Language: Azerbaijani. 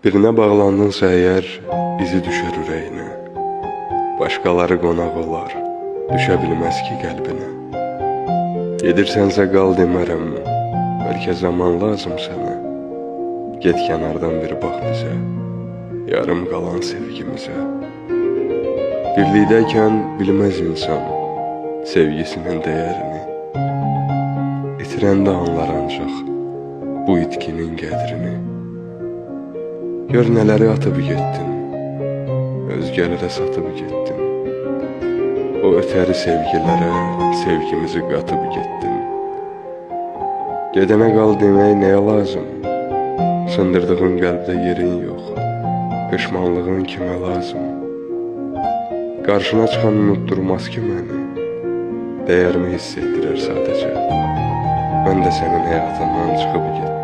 Birine bağlandınsa eğer izi düşer ürəyinə. Başqaları qonaq olar, düşə bilməz ki qəlbinə. Gedirsənsə qal demərəm, bəlkə zaman lazım sənə. Get kənardan bir bax bizə, yarım qalan sevgimizə. Birlikdəykən bilməz insan sevgisinin dəyərini. İtirəndə anlar ancaq bu itkinin qədrini. Gör nələri atıb getdin, özgələrə satıb getdin. O ötəri sevgilərə sevgimizi qatıb getdin. Gedənə qal demək nəyə lazım? Sındırdığın qəlbdə yerin yox, peşmanlığın kimə lazım? Qarşına çıxan unutturmaz ki məni, dəyərimi hiss etdirər sadəcə. Mən də sənin həyatından çıxıb getdim.